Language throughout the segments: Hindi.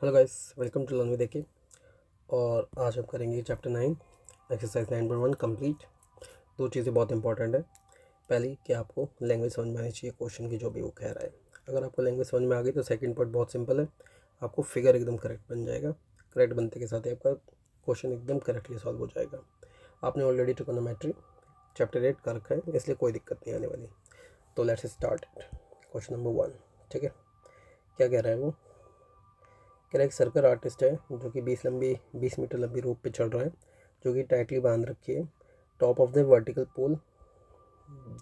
Hello guys, welcome to learn with AK. और आज हम करेंगे चैप्टर 9 एक्सरसाइज 9.1 कंप्लीट। दो चीज़ें बहुत इंपॉर्टेंट है। पहली कि आपको लैंग्वेज समझ में आनी चाहिए क्वेश्चन की, जो भी वो कह रहा है। अगर आपको लैंग्वेज समझ में आ गई तो सेकंड पार्ट बहुत सिंपल है, आपको फिगर एकदम करेक्ट बन जाएगा। करेक्ट बनते के साथ ही आपका क्वेश्चन एकदम करेक्टली सॉल्व हो जाएगा। आपने ऑलरेडी ट्रिगोनोमेट्री चैप्टर 8 कर रखा है, इसलिए कोई दिक्कत नहीं आने वाली। तो लेट्स स्टार्ट क्वेश्चन नंबर 1। ठीक है, क्या कह रहा है वो? कह रहा है एक सर्कल आर्टिस्ट है जो कि 20 मीटर लंबी रोप पे चल रहा है, जो कि टाइटली बांध रखी है top of the vertical pole.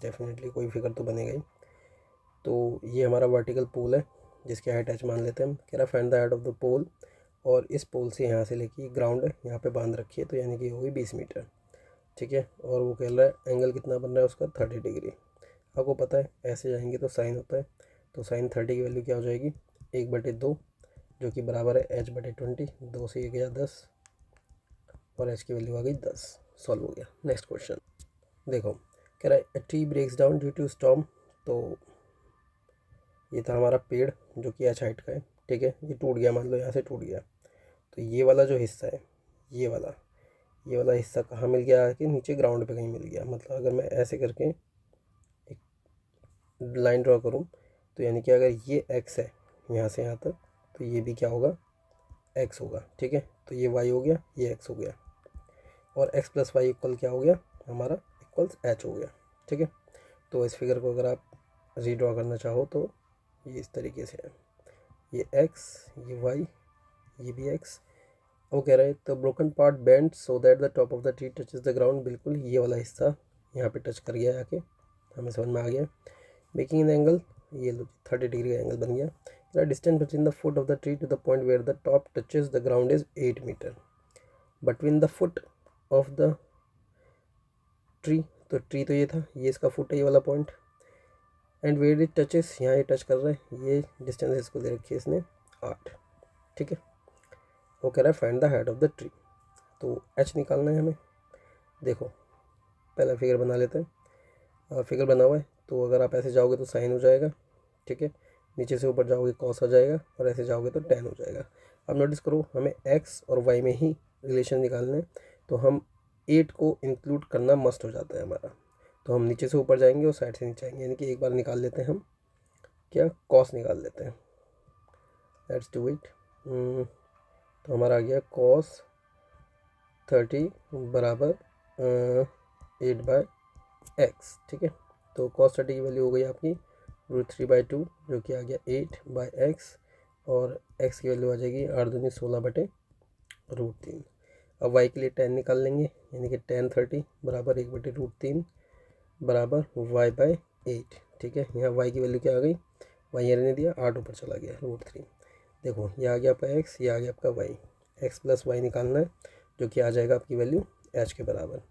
Definitely कोई फिगर तो बनेगा ही। तो ये हमारा वर्टिकल पोल है जिसकी हाइट एच मान लेते हैं हम। कह रहा है find the height of the pole, और इस पोल से यहाँ से लेके ग्राउंड है यहाँ पे बांध रखी है, तो यानी कि होगी 20 मीटर। ठीक है, और वो कह रहा है एंगल कितना बन रहा है उसका 30 डिग्री। आपको पता है ऐसे जाएंगे तो साइन होता है, तो साइन 30 की वैल्यू क्या हो जाएगी 1/2, जो कि बराबर है एच बटे 20। 2 से 1 गया 10 और एच की वैल्यू आ गई 10। सॉल्व हो गया। नेक्स्ट क्वेश्चन देखो, कह रहा है a tree breaks down due to storm. तो ये था हमारा पेड़ जो कि एच हाइट का है। ठीक है, ये टूट गया, मान लो यहाँ से टूट गया। तो ये वाला जो हिस्सा है, ये वाला हिस्सा कहाँ मिल गया? कि नीचे ग्राउंड पे कहीं मिल गया। मतलब अगर मैं ऐसे करके एक लाइन ड्रॉ करूँ, तो यानी कि अगर ये एक्स है यहाँ से यहाँ तक, तो ये भी क्या होगा? एक्स होगा। ठीक है, तो ये वाई हो गया, ये एक्स हो गया, और एक्स प्लस वाई इक्वल क्या हो गया हमारा? इक्वल्स एच हो गया। ठीक है, तो इस फिगर को अगर आप रीड्रॉ करना चाहो तो ये इस तरीके से है, ये एक्स, ये वाई, ये भी एक्स। वो कह रहा है तो broken part bend so that the top of the tree touches the ground. बिल्कुल ये वाला हिस्सा यहाँ पे टच कर गया आके, हमें समझ में आ गया। मेकिंग एन एंगल, ये लो 30 डिग्री का एंगल बन गया। The distance between the foot of the tree to the point where the top touches the ground is 8 metre. Between the foot of the tree, तो ट्री तो ये था, ये इसका फुट है, ये वाला point. And where it touches, यहाँ ये टच कर रहा है, ये डिस्टेंस इसको दे रखी है इसने 8। ठीक है, वो कह रहा है find the height of the tree. तो एच निकालना है हमें। देखो पहला फिगर बना लेते हैं। फिगर बना हुआ है, तो अगर आप ऐसे जाओगे तो साइन हो जाएगा। ठीक है, नीचे से ऊपर जाओगे कॉस आ जाएगा, और ऐसे जाओगे तो टेन हो जाएगा। अब नोटिस करो, हमें एक्स और वाई में ही रिलेशन निकालना है, तो हम 8 को इंक्लूड करना मस्ट हो जाता है हमारा। तो हम नीचे से ऊपर जाएंगे और साइड से नीचे आएंगे, यानी कि एक बार निकाल लेते हैं हम, क्या कॉस निकाल लेते हैं। Let's do it. तो हमारा आ गया कॉस 30 बराबर 8/x। ठीक है, तो कॉस 30 की वैल्यू हो गई आपकी √3/2, जो कि आ गया 8/x, और x की वैल्यू आ जाएगी 8 दूनी 16/√3। अब y के लिए tan निकाल लेंगे, यानी कि tan 30 बराबर 1/√3 बराबर y/8। ठीक है, यहाँ y की वैल्यू क्या आ गई? y ये रहने दिया, 8 ऊपर चला गया √3। देखो ये आ गया आपका x, ये आ गया आपका y। x प्लस वाई निकालना है, जो कि आ जाएगा आपकी वैल्यू h के बराबर।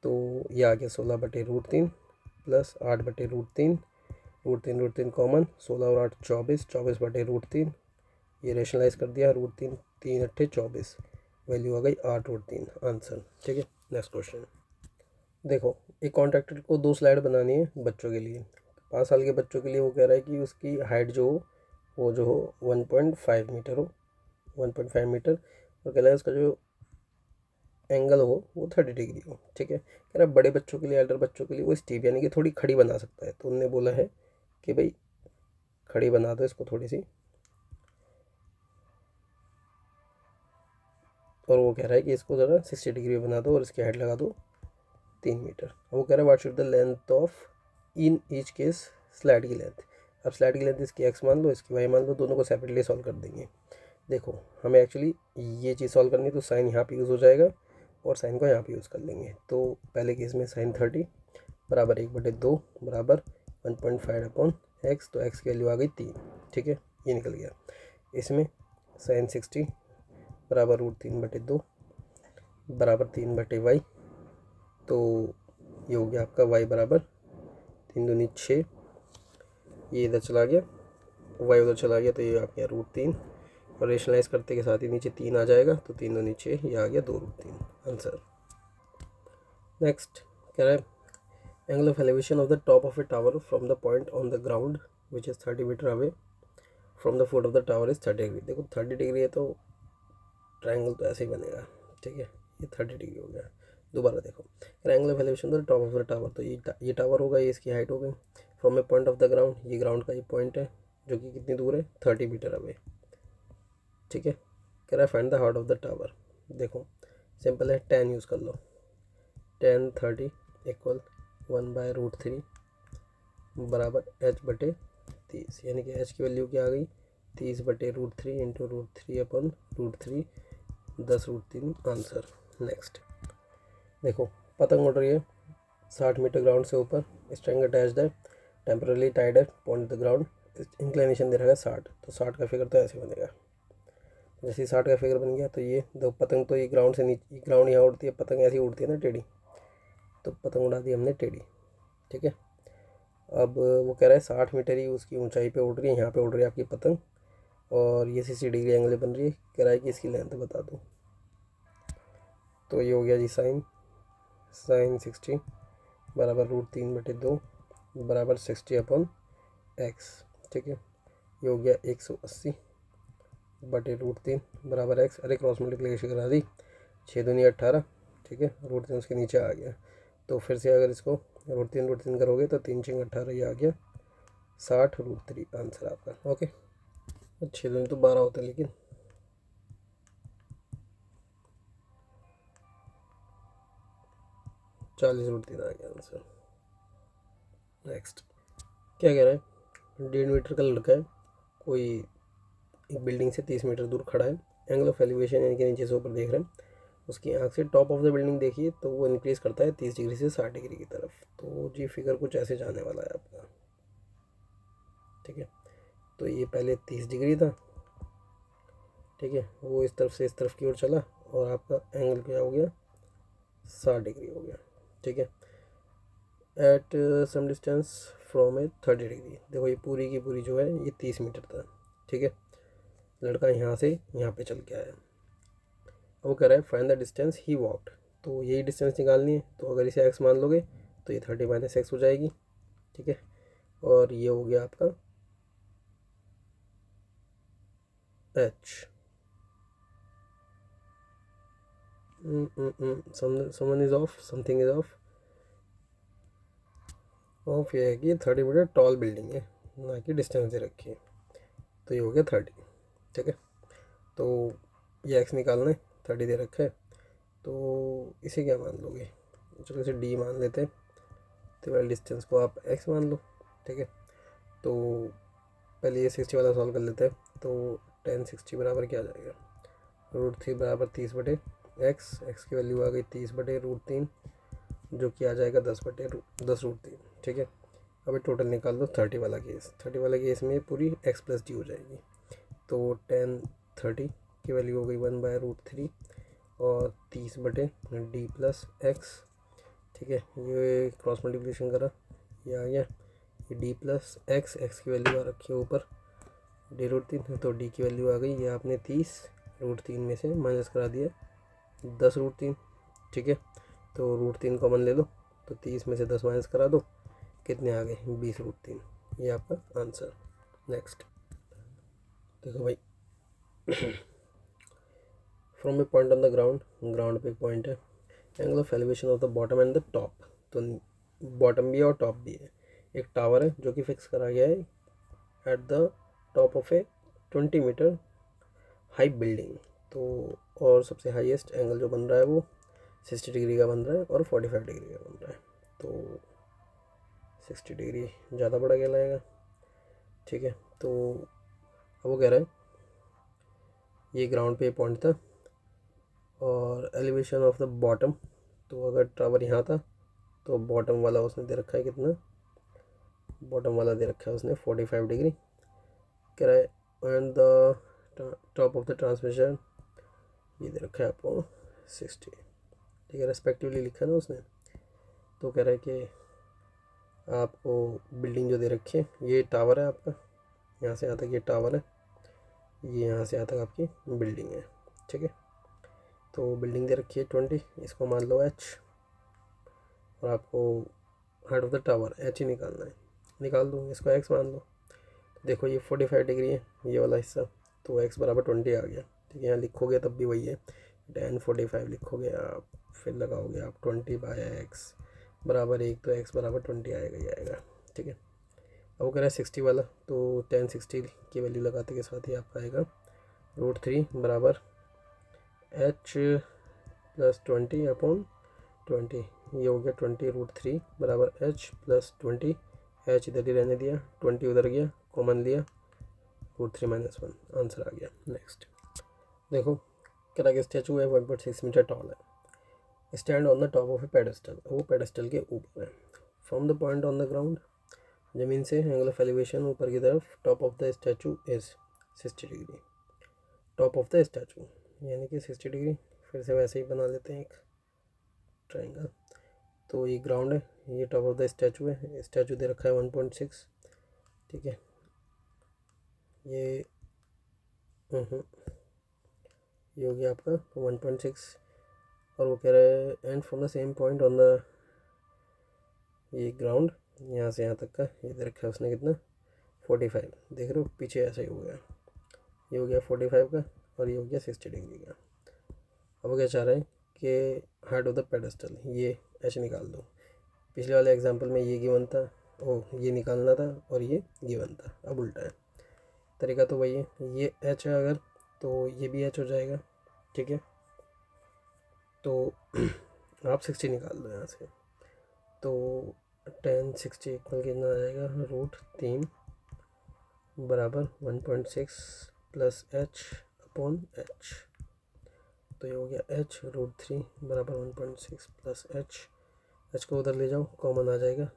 तो ये आ गया 16/√3 प्लस 8/√3, √3 कॉमन, 16 और 8 24, 24/√3। ये रेशनलाइज कर दिया, √3 3 अट्ठे 24, वैल्यू आ गई 8/3 आंसर। ठीक है, नेक्स्ट क्वेश्चन देखो, एक कॉन्ट्रैक्टर को 2 स्लाइड बनानी है बच्चों के लिए, 5 साल के बच्चों के लिए। वो कह रहा है कि उसकी हाइट जो हो वो जो हो 1.5 मीटर हो, 1.5 मीटर, और कह रहा है उसका जो एंगल हो वो 30 डिग्री हो। ठीक है, कह रहा है बड़े बच्चों के लिए, एल्डर बच्चों के लिए वो स्टीप यानी कि थोड़ी खड़ी बना सकता है। तो उनने बोला है कि भाई खड़ी बना दो इसको थोड़ी सी, और वो कह रहा है कि इसको ज़रा 60 डिग्री बना दो और इसकी हाइट लगा दो 3 मीटर। वो कह रहा है what should the length of in each case slide की लेंथ। अब स्लाइड की लेंथ इसकी एक्स मान लो, इसकी वाई मान लो, दोनों को सेपरेटली सॉल्व कर देंगे। देखो हमें एक्चुअली ये चीज़ सॉल्व करनी है, तो साइन यहाँ पे यूज़ हो जाएगा और साइन को यहाँ पे यूज़ कर लेंगे। तो पहले केस में साइन 30 बराबर 1/2 बराबर 1.5/x, तो x की वैल्यू आ गई 3। ठीक है, ये निकल गया। इसमें साइन 60 बराबर √3/2 बराबर 3/y, तो ये हो गया आपका y बराबर 3 दूनी 6, ये इधर चला गया, y उधर चला गया, तो ये आ गया √3, और रेशनलाइज करते के साथ ही नीचे 3 आ जाएगा, तो 3 दूनी 6, ये आ गया 2√3 आंसर। नेक्स्ट कह रहा है angle of elevation of the top of a tower from the point on the ground which is 30 metre away from the foot of the tower is 30 degree. देखो 30 डिग्री है तो ट्रायंगल तो ऐसे ही बनेगा, ठीक है, ये 30 डिग्री हो गया। दोबारा देखो, triangle of elevation the top of the tower, तो ये टावर होगा, ये इसकी हाइट हो गई। From a point of the ground, ये ग्राउंड का ये पॉइंट है जो कि कितनी दूर है, 30 मीटर अवे, ठीक है। कह रहा है find the heart of the tower. देखो सिंपल है, 10 यूज़ कर लो, 10 30 इक्वल 1/√3 बराबर h/30, यानी कि h की वैल्यू क्या आ गई, 30/√3 इंटू √3 अपन √3 10√3 आंसर। नेक्स्ट देखो, पतंग उड़ रही है 60 मीटर ग्राउंड से ऊपर, स्ट्रिंग अटैच्ड है, टेम्परली टाइड है, पॉइंट द ग्राउंड, इंक्लिनेशन दे रखा है 60, तो 60 का फिगर तो ऐसे बनेगा। जैसे 60 का फिगर बन गया तो ये दो पतंग, तो ये ग्राउंड से नीचे, ग्राउंड यहाँ उड़ती है, पतंग ऐसी उड़ती है ना टेढ़ी, तो पतंग उड़ा दी हमने टेढ़ी, ठीक है। अब वो कह रहा है 60 मीटर ही उसकी ऊंचाई पे उड़ रही है, यहाँ पे उड़ रही है आपकी पतंग, और ये 60 डिग्री एंगल बन रही है। कह रहा है कि इसकी लेंथ बता दो, तो ये हो गया जी साइन 60 बराबर √3/2 बराबर 60/x, ठीक है। ये हो गया 180/√3 बराबर x। अरे क्रॉस मल्टीप्लिकेशन करा दी, 6 दूनी 18, ठीक है, √3 उसके नीचे आ गया। तो फिर से अगर इसको √3 करोगे तो 3 6 18, ये आ गया 60/√3 आंसर आपका। ओके, 6 दूनी तो 12 होते हैं, लेकिन 40/√3 आ गया आंसर। नेक्स्ट क्या कह रहा है, 1.5 मीटर का लड़का है, कोई एक बिल्डिंग से 30 मीटर दूर खड़ा है, एंगल ऑफ एलिवेशन यानी कि नीचे से ऊपर देख रहे हैं, उसकी आंख से टॉप ऑफ द बिल्डिंग देखिए तो वो इंक्रीज़ करता है 30 डिग्री से 60 डिग्री की तरफ। तो जी फिगर कुछ ऐसे जाने वाला है आपका, ठीक है। तो ये पहले 30 डिग्री था, ठीक है, वो इस तरफ से इस तरफ की ओर चला, और आपका एंगल क्या हो गया, 60 डिग्री हो गया, ठीक है। At some distance from a 30 degree, देखो ये पूरी की पूरी जो है ये 30 मीटर था, ठीक है। लड़का यहाँ से यहाँ पे चल के आया, वो कह रहा है find the distance he walked, तो यही डिस्टेंस निकालनी है। तो अगर इसे x मान लोगे तो ये 30 - x हो जाएगी, ठीक है। और ये हो गया आपका h। Someone is of, something is of. Of ये है कि 30 मीटर टॉल बिल्डिंग है, ना कि डिस्टेंस दे रखी है, तो ये हो गया 30, ठीक है। तो ये x निकालना है, 30 दे रखा है, तो इसे क्या मान लोगे, चलो इसे d मान लेते हैं, तो वाले डिस्टेंस को आप x मान लो, ठीक है। तो पहले ये 60 वाला सॉल्व कर लेते हैं, तो 10 60 बराबर क्या आ जाएगा, √3 बराबर 30/x, x की वैल्यू आ गई 30/√3, जो कि आ जाएगा 10/10√3, ठीक है। अभी टोटल निकाल दो 30 वाला केस, 30 वाला केस में पूरी x + d हो जाएगी, तो 10 30 की वैल्यू हो गई 1/√3 और 30/d + x, ठीक है। ये क्रॉस मल्टीप्लिकेशन करा, ये आ गया, ये d + x, x की वैल्यू आ रखी है ऊपर d√3, तो d की वैल्यू आ गई, ये आपने 30√3 में से माइनस करा दिया 10√3, ठीक है। तो √3 कॉमन ले लो, तो 30 में से 10 माइनस करा दो, कितने आ गए 20√3, ये आपका आंसर। नेक्स्ट देखो भाई, from a point on the ground, ground पे एक पॉइंट है, angle of elevation of the bottom and the top, तो बॉटम भी है और टॉप भी है। एक टावर है जो कि फिक्स करा गया है at the top of a 20 metre high building, तो और सबसे हाईएस्ट एंगल जो बन रहा है वो 60 डिग्री का बन रहा है और 45 डिग्री का बन रहा है, तो 60 डिग्री ज़्यादा बड़ा कहलाएगा, ठीक है। तो अब वो कह रहा है ये ग्राउंड पे पॉइंट था और एलिवेशन ऑफ द बॉटम, तो अगर टावर यहाँ था तो बॉटम वाला उसने दे रखा है कितना, बॉटम वाला दे रखा है उसने 45 डिग्री, कह रहा है and the top of the transmission ये दे रखा है आपको 60, ठीक है, रेस्पेक्टिवली लिखा है ना उसने। तो कह रहा है कि आपको बिल्डिंग जो दे रखी है, ये टावर है आपका, यहाँ से यहाँ तक ये टावर है, ये यहाँ से यहाँ तक आपकी बिल्डिंग है, ठीक है। तो बिल्डिंग दे रखी है 20, इसको मान लो h, और आपको height of the tower h ही निकालना है, निकाल दो, इसको x मान लो, देखो ये 45 डिग्री है ये वाला हिस्सा, तो x बराबर 20 आ गया। ठीक है, यहाँ लिखोगे तब भी वही है, tan 45 लिखोगे आप, फिर लगाओगे आप 20/x बराबर 1, तो x बराबर 20 आएगा ही आएगा। ठीक है, अब वो कह रहा है 60 वाला, तो tan 60 की वैल्यू लगाते के साथ ही आपका आएगा √3 बराबर h + 20/20। ये हो गया 20√3 बराबर h + 20। h इधर ही रहने दिया, 20 उधर गया, कॉमन लिया, √3 - 1 आंसर आ गया। नेक्स्ट देखो, कह रहा है स्टैचू है 1.6 मीटर टॉल है, stand on the top of A pedestal, वो पेडेस्टल के ऊपर है। From the point on the ground, ज़मीन से एंगल ऑफ एलिवेशन ऊपर की तरफ, top of the statue is 60 degree. Top of the statue यानी कि 60 डिग्री, फिर से वैसे ही बना लेते हैं एक ट्रायंगल। तो ये ग्राउंड है, ये टॉप ऑफ द स्टैचू है, स्टैचू दे रखा है 1.6। ठीक है, ये हो गया आपका 1.6, और वो कह रहा है and from the same point on the, ये ग्राउंड यहाँ से यहाँ तक का ये दे रखा है उसने कितना 45। देख रहे हो पीछे ऐसा ही हो गया, ये हो गया 45 का, और ये हो गया 60 डिग्री का। अब वो क्या चाह रहा है कि हाइट ऑफ द पेडेस्टल, ये h निकाल दो। पिछले वाले एग्जांपल में ये गिवन था, ये निकालना था, और ये गिवन था, अब उल्टा है। तरीका तो वही है, ये h है अगर, तो ये भी h हो जाएगा। ठीक है, तो आप 60 निकाल दो यहाँ से, तो tan 60 इक्वल कितना आ जाएगा √3 बराबर 1.6 + h/h। तो ये हो गया h, √3 बराबर 1.6 + h को उधर ले जाओ, कॉमन आ जाएगा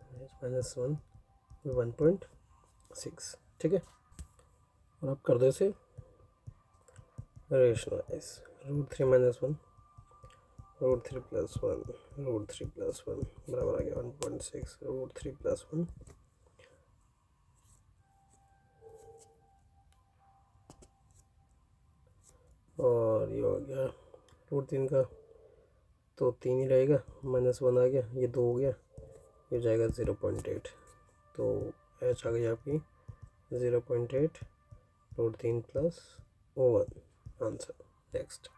h - 1 1.6। ठीक है, और आप कर दो इसे रेशनलाइज, √3 - 1 √3 + 1 √3 + 1 बराबर आ गया 1.6 √3 + 1। और ये हो गया √3 का, तो 3 ही रहेगा, -1 आ गया, ये 2 हो गया, ये हो जाएगा 0.8। तो h आ गई आपकी 0.8 √3 + 1 आंसर। नेक्स्ट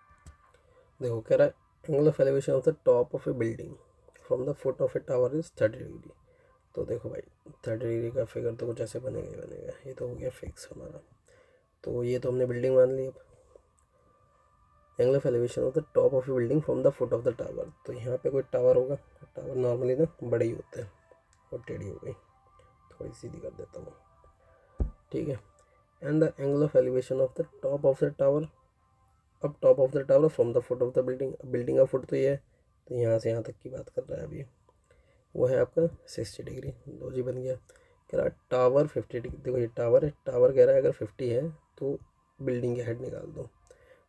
देखो, कह रहा है angle of elevation of the top of A building from the foot of a tower is 30 degree. तो देखो भाई 30 डिग्री का फिगर तो कुछ ऐसे बनेगा ही बनेगा, ये तो हो गया फिक्स हमारा। तो ये तो हमने बिल्डिंग मान ली। अब angle of elevation of the top of A building from the foot of the tower, तो यहाँ पे कोई टावर होगा, टावर नॉर्मली ना बड़े ही होते हैं, और टेढ़ी हो गई, थोड़ी सीधी कर देता हूँ। ठीक है, and the angle of elevation of the top of the tower, अब top of the tower from the foot of the building, building का फुट तो ये है, तो यहाँ से यहाँ तक की बात कर रहा है अभी, वो है आपका 60 डिग्री। दो जी बन गया। कह रहा है टावर 50 डिग्री, देखो ये टावर है, टावर कह रहा है अगर 50 है तो बिल्डिंग की हाइट निकाल दो,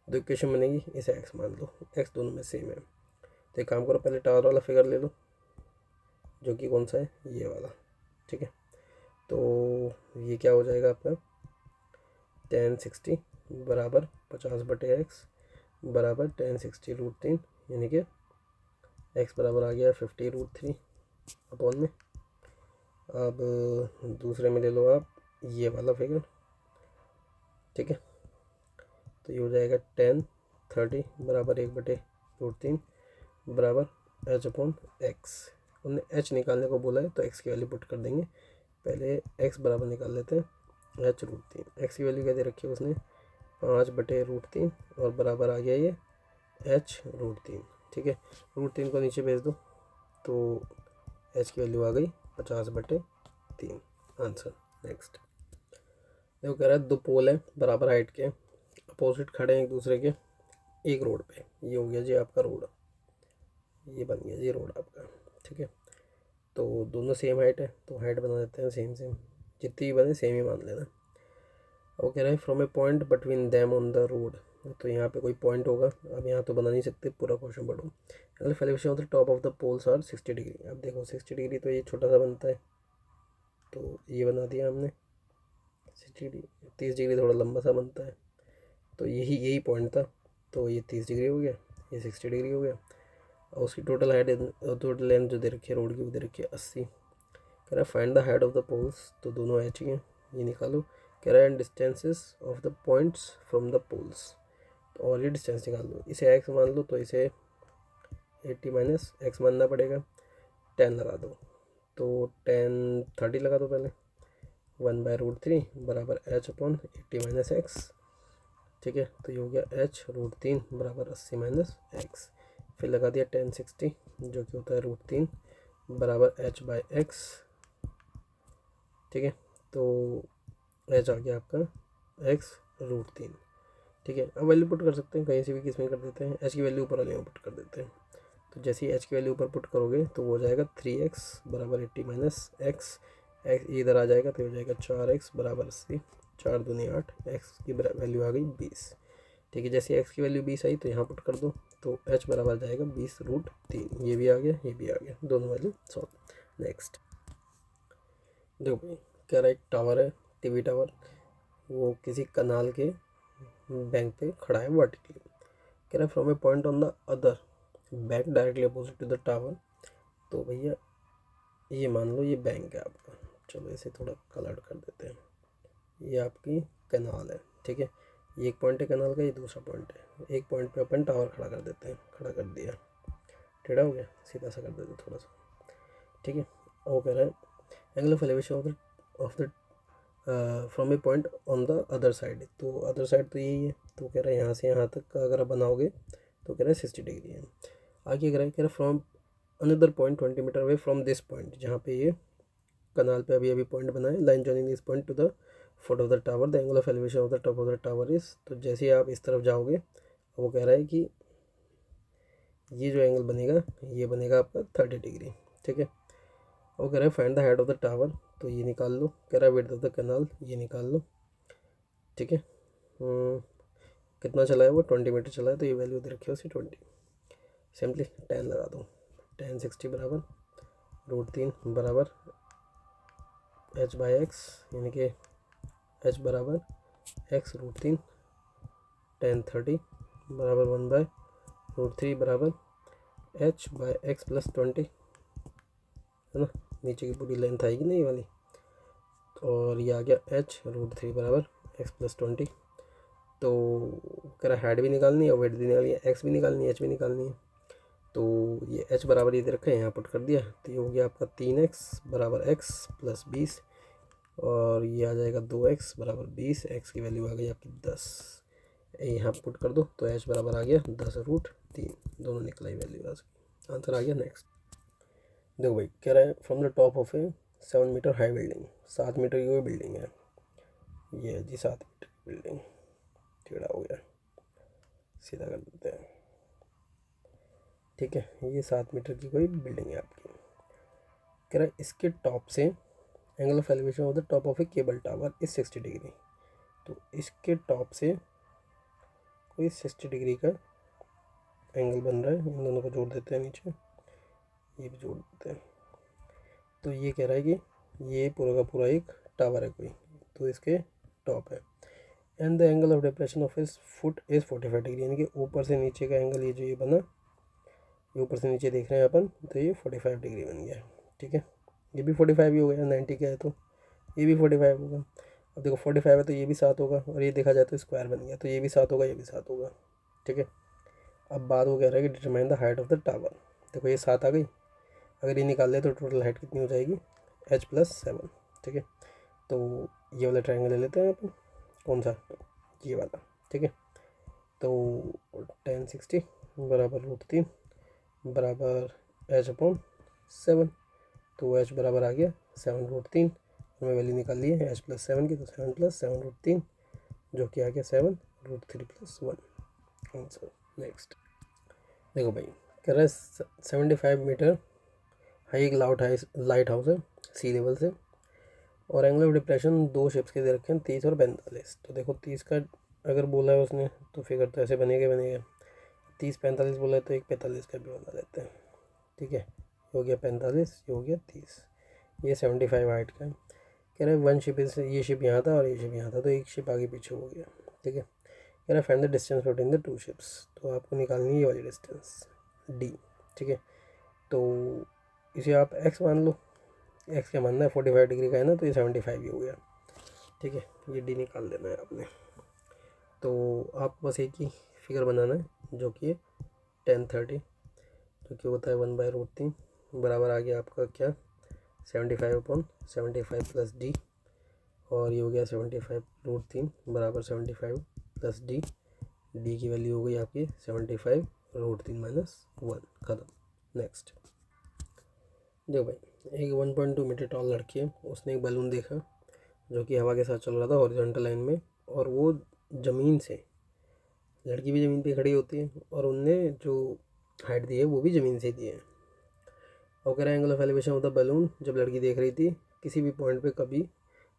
दो इक्वेशन बनेगी, इसे x मान लो, x दोनों में सेम है। तो एक काम करो, पहले टावर वाला फिगर ले लो, जो कि कौन सा है, ये वाला। ठीक है, तो ये क्या हो जाएगा आपका tan 60 बराबर 50/x बराबर tan 60 √3, यानी कि x बराबर आ गया 50 √3 अपॉन में। अब दूसरे में ले लो आप ये वाला फिगर। ठीक है, तो ये हो जाएगा tan 30 बराबर 1/√3 बराबर h/x। उन्होंने h निकालने को बोला है, तो x की वैल्यू पुट कर देंगे। पहले x बराबर निकाल लेते हैं h√3। x की वैल्यू क्या दे रखी है उसने 5/√3, और बराबर आ गया ये h√3। ठीक है, √3 को नीचे भेज दो, तो h की वैल्यू आ गई 50/3 आंसर। नेक्स्ट देखो, कह रहा है दो पोल है बराबर हाइट के, अपोजिट खड़े हैं एक दूसरे के, एक रोड पे। ये हो गया जी आपका रोड, ये बन गया जी रोड आपका। ठीक है, तो दोनों सेम हाइट है, तो हाइट बना देते हैं सेम सेम, जितनी भी बने सेम ही मान लेना। वो कह रहे हैं from a point between them on the road, तो यहाँ पे कोई पॉइंट होगा, अब यहाँ तो बना नहीं सकते, पूरा क्वेश्चन पढ़ो। अगर elevation of the top of the poles are 60 degree. अब देखो 60 डिग्री तो ये छोटा सा बनता है, तो ये बना दिया हमने 60 डिग्री। 30 डिग्री थोड़ा लंबा सा बनता है, तो यही पॉइंट था, तो ये 30 डिग्री हो गया, ये 60 डिग्री हो गया। और उसकी टोटल हाइट, टोटल लेंथ जो दे रखी है रोड की, वो दे रखी है 80। कह रहा है find the height of the poles, तो दोनों h ही हैं, ये निकालो। कह रहा है distances of the points from the poles, और ये डिस्टेंस निकाल लो। इसे x मान लो तो इसे 80 माइनस एक्स मानना पड़ेगा, 10 लगा दो तो 10 30 लगा दो पहले, 1/√3 बराबर h अपॉन 80 माइनस एक्स। ठीक है, तो ये हो गया h√3 बराबर 80 माइनस एक्स। फिर लगा दिया 1060 जो कि होता है √3 बराबर h/x। ठीक है, तो h आ गया आपका x√3। ठीक है, अब वैल्यू पुट कर सकते हैं, कहीं से भी किस में कर देते हैं, h की वैल्यू ऊपर वाले में पुट कर देते हैं। तो जैसे ही h की वैल्यू ऊपर पुट करोगे तो वो हो जाएगा 3x बराबर 80 माइनस एक्स। एक्स इधर आ जाएगा तो हो जाएगा 4x बराबर 80, 4 दूनी 8, x की वैल्यू आ गई 20। ठीक है, जैसे x की वैल्यू 20 आई तो यहाँ पुट कर दो तो h बराबर जाएगा 20√3। ये भी आ गया, ये भी आ गया, दोनों वैल्यू सॉल्व। नेक्स्ट देखो भाई, कह रहा है एक टावर है, टीवी टावर, वो किसी कनाल के बैंक पे खड़ा है वर्टिकली। कह रहा है from a point on the other bank directly opposite to the tower. तो भैया ये मान लो ये बैंक है आपका, चलो इसे थोड़ा कलर कर देते हैं, ये आपकी कनाल है। ठीक है, ये एक पॉइंट है कनाल का, ये दूसरा पॉइंट है। एक पॉइंट पे अपन टावर खड़ा कर देते हैं, खड़ा कर दिया, टेढ़ा हो गया, सीधा सा कर देते हैं थोड़ा सा। ठीक है, वो कह रहा है angle of elevation of the from a point on the other side. तो अदर साइड तो यही है, तो कह रहा है यहाँ से यहाँ तक का अगर आप बनाओगे तो कह रहा है 60 डिग्री है। आगे कह रहा है from another point 20 metre away from this point, जहाँ पे ये कनाल पे अभी पॉइंट बनाए, line joining this point to the foot of the tower, the angle of elevation of the top of the tower is. तो जैसे ही आप इस तरफ जाओगे वो कह रहा है कि ये जो एंगल बनेगा ये बनेगा आपका 30 डिग्री। ठीक है, वो कह रहा है find the head of the tower, तो ये निकाल लो। कह रहा है विड्थ ऑफ द कैनाल, ये निकाल लो। ठीक है, कितना चला है वो 20 मीटर चला है, तो ये वैल्यू दे रखी है उसकी 20। सिंपली 10 लगा दो, 1060 बराबर √3 बराबर h/x, यानी कि h बराबर x√3, 1030 बराबर 1/√3 बराबर h/x प्लस 20, है ना, नीचे की पूरी लेंथ आएगी ना ये वाली, और ये आ गया h√3 बराबर x प्लस 20। तो कह रहा हेड भी निकालनी है, वेट भी निकालनी है, x भी निकालनी है, h भी निकालनी है। तो ये h बराबर ये दे रखा है, यहाँ पुट कर दिया, तो ये हो गया आपका 3x बराबर x प्लस 20, और ये आ जाएगा 2x बराबर 20, x की वैल्यू आ गई आपकी 10। यहाँ पुट कर दो तो h बराबर आ गया 10√3, दोनों निकला ही वैल्यू आंसर आ गया। नेक्स्ट देखो भाई, कह रहा है from the top of a 7 metre high building, 7 metre की कोई बिल्डिंग है, ये है जी 7 मीटर की बिल्डिंग, टेढ़ा हो गया, सीधा कर देते हैं। ठीक है, ये 7 मीटर की कोई बिल्डिंग है आपकी। कह रहा है इसके टॉप से angle of elevation of the top of A cable tower is 60 degree. तो इसके टॉप से कोई 60 डिग्री का एंगल बन रहा है, इन दोनों को जोड़ देते हैं, नीचे ये भी जोड़ देते हैं। तो ये कह रहा है कि ये पूरा का पूरा एक टावर है कोई, तो इसके टॉप है, and the angle of depression of his foot is 45 degree, यानी कि ऊपर से नीचे का एंगल, ये जो ये बना, ये ऊपर से नीचे देख रहे हैं अपन, तो ये 45 डिग्री बन गया। ठीक है, ये भी 45 ही हो गया, 90 का है तो ये भी 45 होगा। अब देखो 45 है तो ये भी 7 होगा, और ये देखा जाए तो स्क्वायर बन गया, तो ये भी 7 होगा, ये भी 7 होगा। ठीक है, अब बात वो कह रहा है कि determine the height of the tower. देखो ये 7 आ गई, अगर ये निकाल ले तो टोटल हाइट कितनी हो जाएगी h+7। ठीक है, तो ये वाला ट्रायंगल ले लेते हैं अपन, कौन सा, ये वाला। ठीक है, तो 1060 बराबर √3 बराबर h/7, तो h बराबर आ गया 7√3, हमें वैल्यू निकाल ली है h+7 की, तो 7+7√3 जो कि आ गया 7√3+1 आंसर। नेक्स्ट देखो भाई, कह रहा है 75 मीटर हाई एक लाइट हाउस है सी लेवल से, और एंगल ऑफ डिप्रेशन दो शिप्स के दे रखे हैं 30 और 45। तो देखो 30 का अगर बोला है उसने तो फिगर तो ऐसे बनेगा, 30 45 बोला है तो एक 45 का भी बना लेते हैं। ठीक है, ये हो गया 45, ये हो गया 30, ये 75 हाइट का है। कह रहा है वन शिप ये शिप यहाँ था और ये शिप यहाँ था, तो एक शिप आगे पीछे हो गया। ठीक है, कह रहा है find the distance between the two ships, तो आपको निकालनी है ये वाली डिस्टेंस d। ठीक है, तो इसे आप x मान लो, x क्या मानना है 45 डिग्री का है ना, तो ये 75 ही हो गया। ठीक है, ये डी निकाल देना है आपने। तो आपको बस एक ही फिगर बनाना है जो कि 1030, जो कि होता है 1/√3 बराबर आ गया आपका क्या 75/75 प्लस डी, और ये हो गया 75√3 बराबर 75 प्लस डी। डी की वैल्यू हो गई आपकी 75√3 माइनस 1, ख़त्म। नेक्स्ट देखो भाई, एक 1.2 मीटर टॉल लड़की है, उसने एक बैलून देखा जो कि हवा के साथ चल रहा था हॉरिजॉन्टल लाइन में, और वो ज़मीन से, लड़की भी ज़मीन पे खड़ी होती है और उनने जो हाइट दी है वो भी ज़मीन से दी है। और कह रहा है angle of elevation of the balloon, जब लड़की देख रही थी किसी भी पॉइंट पे कभी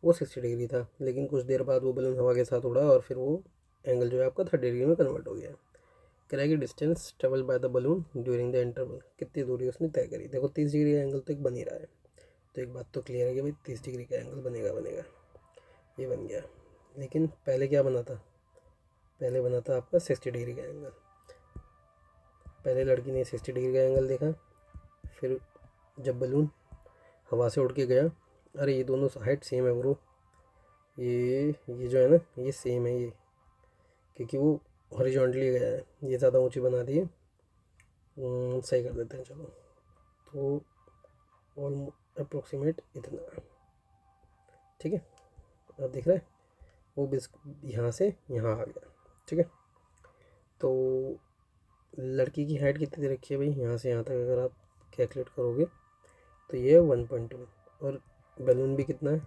वो 60 डिग्री था, लेकिन कुछ देर बाद वो बैलून हवा के साथ उड़ा और फिर वो एंगल जो है आपका 30 डिग्री में कन्वर्ट हो गया। कह रहा है कि distance travel by the balloon during the interval, कितनी दूरी उसने तय करी। देखो 30 डिग्री का एंगल तो एक बन ही रहा है, तो एक बात तो क्लियर है कि भाई 30 डिग्री का एंगल बनेगा, ये बन गया। लेकिन पहले क्या बना था, पहले बना था आपका 60 डिग्री का एंगल। पहले लड़की ने 60 डिग्री का एंगल देखा, फिर जब बलून हवा से उड़ के गया, अरे ये दोनों हाइट सेम है ब्रो, ये जो है ना ये सेम है ये, क्योंकि वो हॉरिजॉन्टली गया है, ये ज़्यादा ऊंची बना दी है। सही कर देते हैं चलो, तो ऑल अप्रोक्सीमेट इतना, ठीक है। अब दिख रहा है वो बिस यहाँ से यहाँ आ गया, ठीक है। तो लड़की की हाइट कितनी रखी है भाई, यहाँ से यहाँ तक अगर आप कैलकुलेट करोगे तो ये 1.2, और बैलून भी कितना है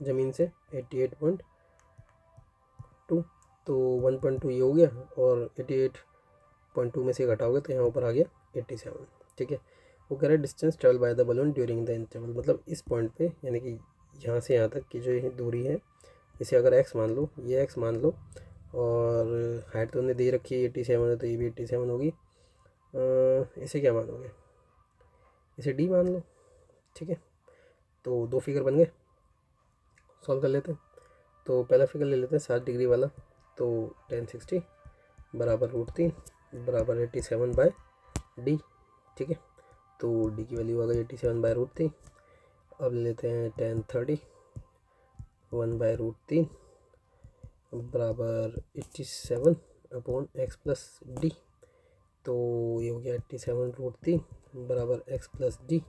ज़मीन से 88.2, तो 1.2 ये हो गया, और 88.2 में से घटाओगे तो यहाँ ऊपर आ गया 87, ठीक है। वो कह रहा है distance travel by the balloon during the interval, मतलब इस पॉइंट पे यानी कि यहाँ से यहाँ तक की जो ये दूरी है, इसे अगर x मान लो, ये x मान लो, और हाइट तो उन्हें दे रखी है 87 है, तो ये भी 87 होगी। इसे क्या मानोगे, इसे d मान लो, ठीक है। तो दो फिगर बन गए, सॉल्व कर लेते हैं। तो पहला फिगर ले लेते हैं 60 डिग्री वाला, तो 1060 बराबर √3 बराबर 87/d, ठीक है। तो d की वैल्यू आ गई 87/√3। अब ले लेते हैं 1030 1/√3 बराबर 87/x प्लस डी, तो ये हो गया 87√3 बराबर x प्लस डी,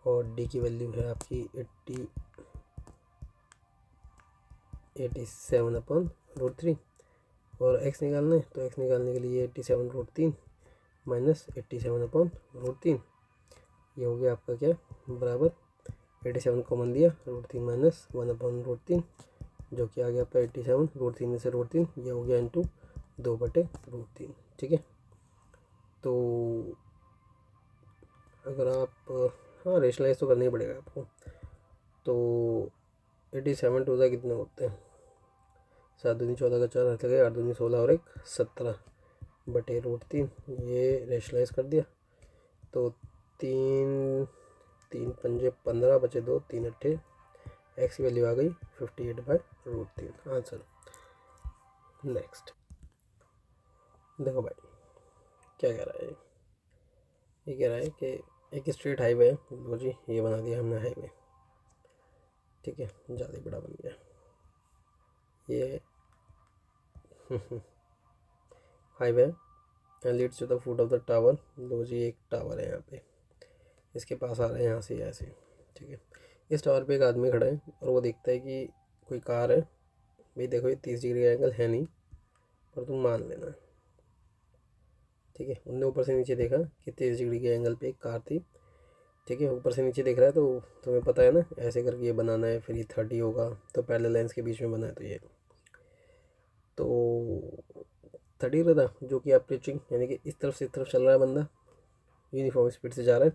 और d की वैल्यू है आपकी 87/√3, और x निकालना है, तो x निकालने के लिए 87√3 माइनस 87/√3, ये हो गया आपका क्या बराबर 87 कॉमन दिया, √3 माइनस 1/√3, जो कि आ गया आपका 87, √3 में से √3, ये हो गया इंटू 2/√3, ठीक है। तो अगर आप हाँ रेशनलाइज तो करना ही पड़ेगा आपको, तो 87 टू ज़ा कितने होते हैं, 7 दूनी 14 का 4 हाथ लगे, 8 दूनी 16 और 1 17/√3, ये रेशनलाइज कर दिया, तो 3 पंजे 15 बचे 2, 3 अट्ठे, एक्स की वैल्यू आ गई 58/√3, आंसर। नेक्स्ट देखो भाई क्या कह रहा है, ये कह रहा है कि एक स्ट्रेट हाईवे है, लो जी ये बना दिया हमने हाईवे, ठीक है, ज़्यादा बड़ा बन गया ये highway and leads to the foot of the tower. लो जी एक टावर है यहाँ पे, इसके पास आ रहे हैं यहाँ से ऐसे, ठीक है। इस टावर पे एक आदमी खड़ा है और वो देखता है कि कोई कार है, भाई देखो ये 30 डिग्री का एंगल है नहीं, पर तुम मान लेना, ठीक है। उनने ऊपर से नीचे देखा कि 30 डिग्री के एंगल पे एक कार थी, ठीक है। ऊपर से नीचे देख रहा है, तो तुम्हें पता है ना ऐसे करके ये बनाना है, फिर ये 30 होगा, तो पैरेलल लाइंस के बीच में बना है, तो ये तो 30 था, जो कि अप्रोचिंग यानी कि इस तरफ से इस तरफ चल रहा है बंदा, यूनिफॉर्म स्पीड से जा रहा है।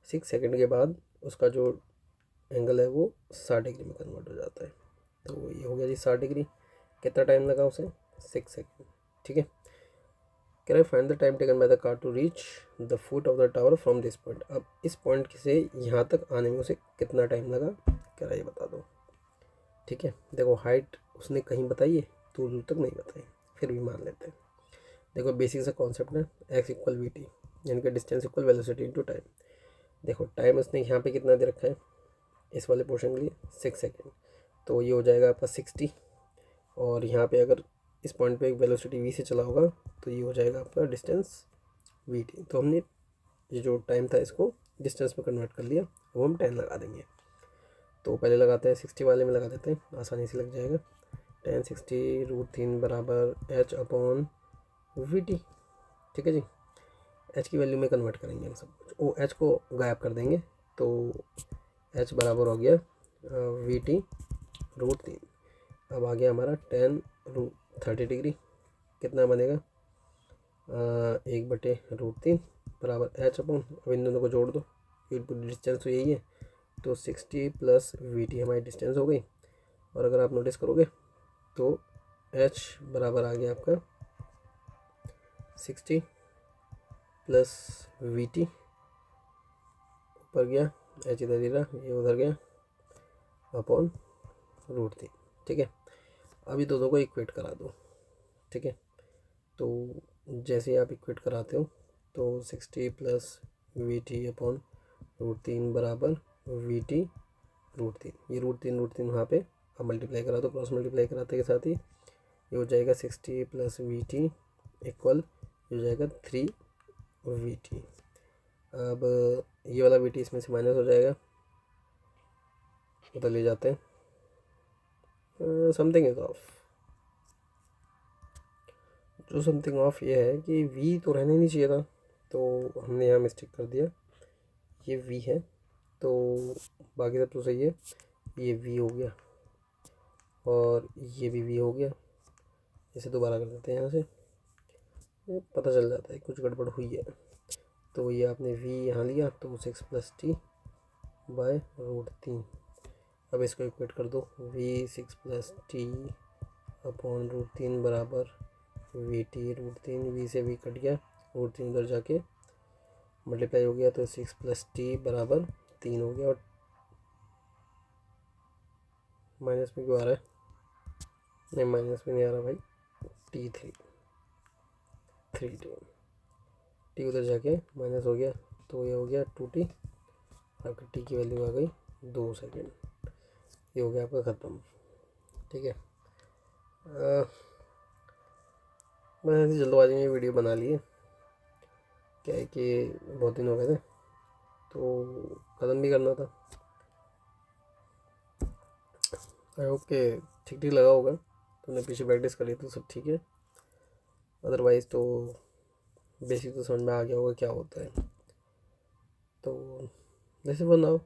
6 सेकंड के बाद उसका जो एंगल है वो 60 डिग्री में कन्वर्ट हो जाता है, तो ये हो गया जी 60 डिग्री। कितना टाइम लगा उसे, 6 सेकंड, ठीक है। कह रहे find the time taken by the car to reach the foot of the tower from this point. अब इस पॉइंट से यहाँ तक आने में उसे कितना टाइम लगा, कह रहा ये बता दो, ठीक है। देखो हाइट उसने कहीं बताई है, दूर दूर तक नहीं बताई, फिर भी मान लेते हैं। देखो बेसिक सा कॉन्सेप्ट है, x इक्वल वी टी, यानी कि distance equal velocity into time. देखो टाइम उसने यहाँ पे कितना दे रखा है इस वाले पोर्शन के लिए 6 सेकेंड, तो ये हो जाएगा आपका 60। और यहाँ पे अगर इस पॉइंट पे एक वेलोसिटी v से चला होगा तो ये हो जाएगा आपका डिस्टेंस vt। तो हमने ये जो टाइम था इसको डिस्टेंस में कन्वर्ट कर लिया। वो हम 10 लगा देंगे। तो पहले लगाते हैं 60 वाले में लगा देते हैं, आसानी से लग जाएगा। 10 60 √3 बराबर h/vt। ठीक है जी, h की वैल्यू में कन्वर्ट करेंगे हम सब कुछ। ओ h को गायब कर देंगे तो h बराबर हो गया vt √3। अब आ गया हमारा 10 √30 कितना बनेगा 1/√3 बराबर h/। अब इन दोनों को जोड़ दो, पूरी डिस्टेंस तो यही है। तो 60 + vt हमारी डिस्टेंस हो गई। और अगर आप नोटिस करोगे तो h बराबर आ गया आपका 60 + vt, ऊपर गया h इधर ही रहा, ये उधर गया अपॉन √3। ठीक है, अब ये दोनों को इक्वेट करा दो। ठीक है, तो जैसे ही आप इक्वेट कराते हो तो 60 + vt अपॉन √3 बराबर vt √3। ये √3 वहाँ पे आप मल्टीप्लाई करा दो, क्रॉस मल्टीप्लाई कराते के साथ ही ये हो जाएगा 60 + vt इक्वल हो जाएगा 3 vt। अब ये वाला vt इसमें से माइनस हो जाएगा, उधर ले जाते हैं। Something is of. जो समथिंग ऑफ ये है कि v तो रहना ही नहीं चाहिए था, तो हमने यहाँ मिस्टेक कर दिया। ये v है तो बाकी सब तो सही है। ये v हो गया और ये भी v हो गया। इसे दोबारा कर देते हैं, यहाँ से पता चल जाता है कुछ गड़बड़ हुई है। तो ये आपने v यहाँ लिया तो 6 + t/√3। अब इसको इक्वेट कर दो, v 6 + t अपॉन √3 बराबर vt √3। v से v कट गया, √3 उधर जाके मल्टीप्लाई हो गया तो 6 + t बराबर 3 हो गया। और माइनस में क्यों आ रहा है? नहीं, माइनस में नहीं आ रहा भाई। t उधर जाके माइनस हो गया तो ये हो गया 2t। आपकी t की वैल्यू आ गई 2 सेकेंड। ये हो गया आपका ख़त्म। ठीक है, मैं ऐसी जल्दबाजी में वीडियो बना लिए। क्या है कि बहुत दिन हो गए थे तो ख़त्म भी करना था। आई होप के ठीक ठीक लगा होगा। तुमने पीछे प्रैक्टिस करी तो सब ठीक है, अदरवाइज़ तो बेसिक तो समझ में आ गया होगा क्या होता है। तो जैसे बनाओ